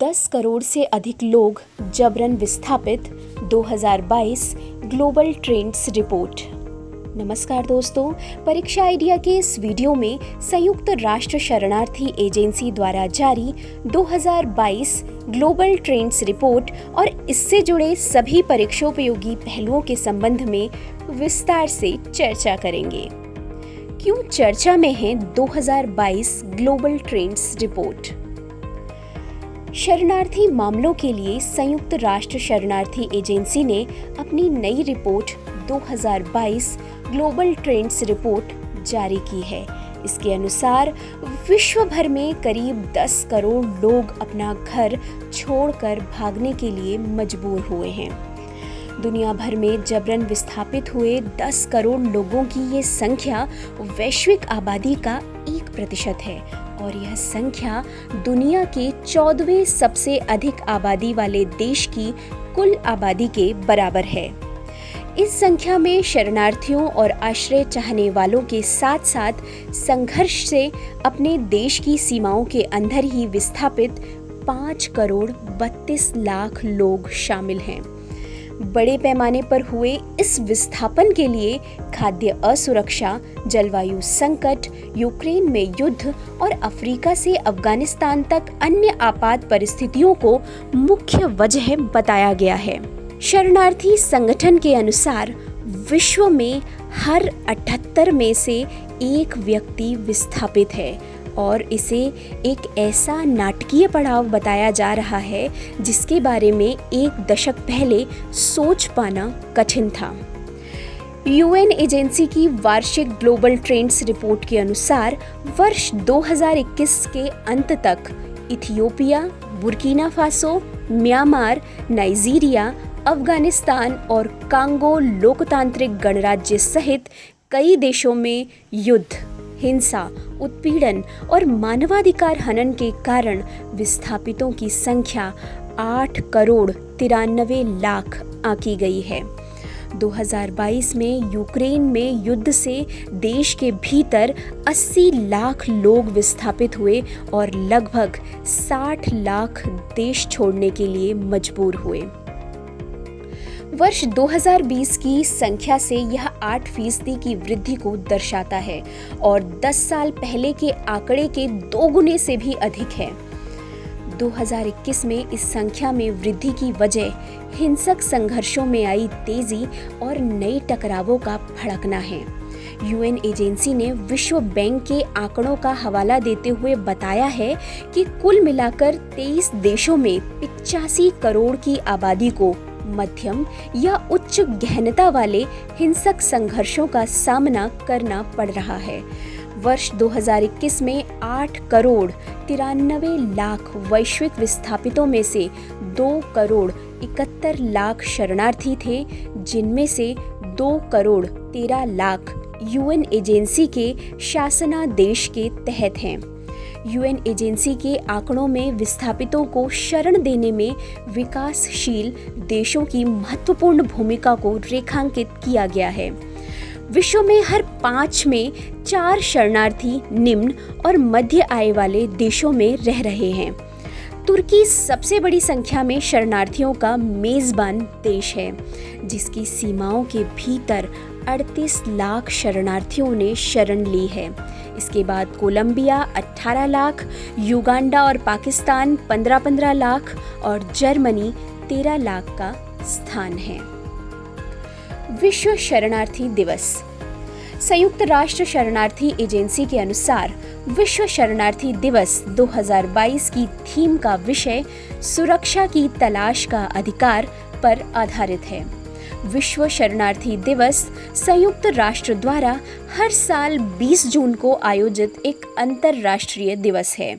10 करोड़ से अधिक लोग जबरन विस्थापित 2022 ग्लोबल ट्रेंड्स रिपोर्ट। नमस्कार दोस्तों, परीक्षा आइडिया के इस वीडियो में संयुक्त राष्ट्र शरणार्थी एजेंसी द्वारा जारी 2022 ग्लोबल ट्रेंड्स रिपोर्ट और इससे जुड़े सभी परीक्षोपयोगी पहलुओं के संबंध में विस्तार से चर्चा करेंगे। क्यों चर्चा में है 2022 ग्लोबल ट्रेंड्स रिपोर्ट? शरणार्थी मामलों के लिए संयुक्त राष्ट्र शरणार्थी एजेंसी ने अपनी नई रिपोर्ट 2022 ग्लोबल ट्रेंड्स रिपोर्ट जारी की है। इसके अनुसार विश्व भर में करीब 10 करोड़ लोग अपना घर छोड़कर भागने के लिए मजबूर हुए हैं। दुनिया भर में जबरन विस्थापित हुए 10 करोड़ लोगों की ये संख्या वैश्विक आबादी का 1% है और यह संख्या दुनिया के 14वें सबसे अधिक आबादी वाले देश की कुल आबादी के बराबर है। इस संख्या में शरणार्थियों और आश्रय चाहने वालों के साथ साथ संघर्ष से अपने देश की सीमाओं के अंदर ही विस्थापित 5 करोड़ 32 लाख लोग शामिल हैं। बड़े पैमाने पर हुए इस विस्थापन के लिए खाद्य असुरक्षा, जलवायु संकट, यूक्रेन में युद्ध और अफ्रीका से अफगानिस्तान तक अन्य आपात परिस्थितियों को मुख्य वजह बताया गया है। शरणार्थी संगठन के अनुसार विश्व में हर 78 में से एक व्यक्ति विस्थापित है और इसे एक ऐसा नाटकीय पड़ाव बताया जा रहा है जिसके बारे में एक दशक पहले सोच पाना कठिन था। यूएन एजेंसी की वार्षिक ग्लोबल ट्रेंड्स रिपोर्ट के अनुसार वर्ष 2021 के अंत तक Ethiopia, Burkina Faso, Myanmar, Nigeria, Afghanistan और कांगो लोकतांत्रिक गणराज्य सहित कई देशों में युद्ध, हिंसा, उत्पीड़न और मानवाधिकार हनन के कारण विस्थापितों की संख्या 8 करोड़ 93 लाख आंकी गई है। 2022 में यूक्रेन में युद्ध से देश के भीतर 80 लाख लोग विस्थापित हुए और लगभग 60 लाख देश छोड़ने के लिए मजबूर हुए। वर्ष 2020 की संख्या से यह 8% की वृद्धि को दर्शाता है और 10 साल पहले के आंकड़े के 2 गुने से भी अधिक है। 2021 में इस संख्या में वृद्धि की वजह हिंसक संघर्षों में आई तेजी और नए टकरावों का भड़कना है। यूएन एजेंसी ने विश्व बैंक के आंकड़ों का हवाला देते हुए बताया है कि कुल मिलाकर 23 देशों में 85 करोड़ की आबादी को मध्यम या उच्च गहनता वाले हिंसक संघर्षों का सामना करना पड़ रहा है। वर्ष 2021 में 8 करोड़ 93 लाख वैश्विक विस्थापितों में से 2 करोड़ 71 लाख शरणार्थी थे, जिनमें से 2 करोड़ 13 लाख यूएन एजेंसी के शासनादेश के तहत हैं। यूएन एजेंसी के आंकड़ों में विस्थापितों को शरण देने में विकासशील देशों की महत्वपूर्ण भूमिका को रेखांकित किया गया है। विश्व में हर 5 में 4 शरणार्थी निम्न और मध्य आय वाले देशों में रह रहे हैं। तुर्की सबसे बड़ी संख्या में शरणार्थियों का मेजबान देश है, जिसकी सीमाओं के भीतर 38 लाख शरणार्थियों ने शरण ली है। इसके बाद कोलंबिया 18 लाख, युगांडा और पाकिस्तान 15-15 लाख और जर्मनी 13 लाख का स्थान है। विश्व शरणार्थी दिवस। संयुक्त राष्ट्र शरणार्थी एजेंसी के अनुसार विश्व शरणार्थी दिवस 2022 की थीम का विषय सुरक्षा की तलाश का अधिकार पर आधारित है। विश्व शरणार्थी दिवस संयुक्त राष्ट्र द्वारा हर साल 20 जून को आयोजित एक अंतर्राष्ट्रीय दिवस है।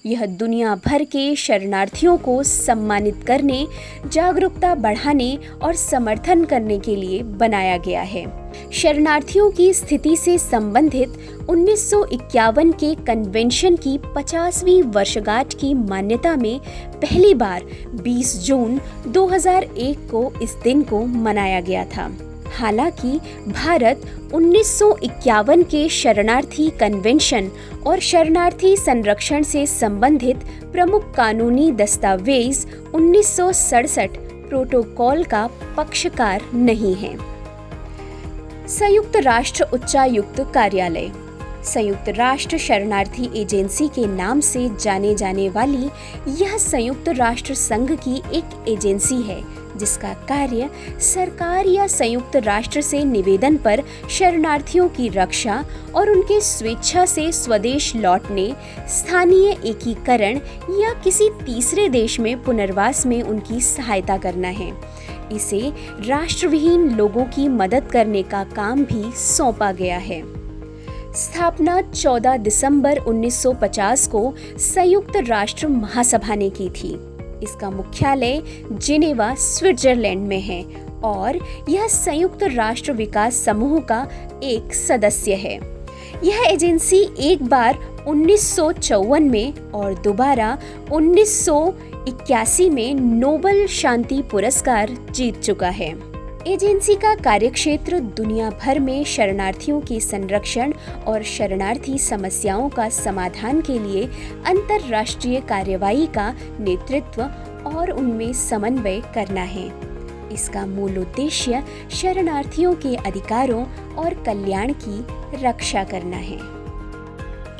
यह दुनिया भर के शरणार्थियों को सम्मानित करने, जागरूकता बढ़ाने और समर्थन करने के लिए बनाया गया है। शरणार्थियों की स्थिति से संबंधित 1951 के कन्वेंशन की 50वीं वर्षगांठ की मान्यता में पहली बार 20 जून 2001 को इस दिन को मनाया गया था। हालांकि भारत 1951 के शरणार्थी कन्वेंशन और शरणार्थी संरक्षण से संबंधित प्रमुख कानूनी दस्तावेज 1967 प्रोटोकॉल का पक्षकार नहीं है। संयुक्त राष्ट्र उच्चायुक्त कार्यालय संयुक्त राष्ट्र शरणार्थी एजेंसी के नाम से जाने जाने वाली यह संयुक्त राष्ट्र संघ की एक एजेंसी है जिसका कार्य सरकार या संयुक्त राष्ट्र से निवेदन पर शरणार्थियों की रक्षा और उनके स्वेच्छा से स्वदेश लौटने, स्थानीय एकीकरण या किसी तीसरे देश में पुनर्वास में उनकी सहायता करना है। इसे राष्ट्रविहीन लोगों की मदद करने का काम भी सौंपा गया है। स्थापना 14 दिसंबर 1950 को संयुक्त राष्ट्र महासभा ने की थी। इसका मुख्यालय जिनेवा, स्विट्जरलैंड में है और यह संयुक्त राष्ट्र विकास समूह का एक सदस्य है। यह एजेंसी एक बार 1954 में और दोबारा 1981 में नोबेल शांति पुरस्कार जीत चुका है। एजेंसी का कार्यक्षेत्र दुनिया भर में शरणार्थियों के संरक्षण और शरणार्थी समस्याओं का समाधान के लिए अंतर्राष्ट्रीय कार्यवाही का नेतृत्व और उनमें समन्वय करना है। इसका मूल उद्देश्य शरणार्थियों के अधिकारों और कल्याण की रक्षा करना है।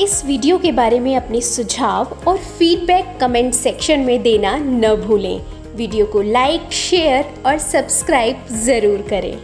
इस वीडियो के बारे में अपने सुझाव और फीडबैक कमेंट सेक्शन में देना न भूलें। वीडियो को लाइक, शेयर और सब्सक्राइब ज़रूर करें।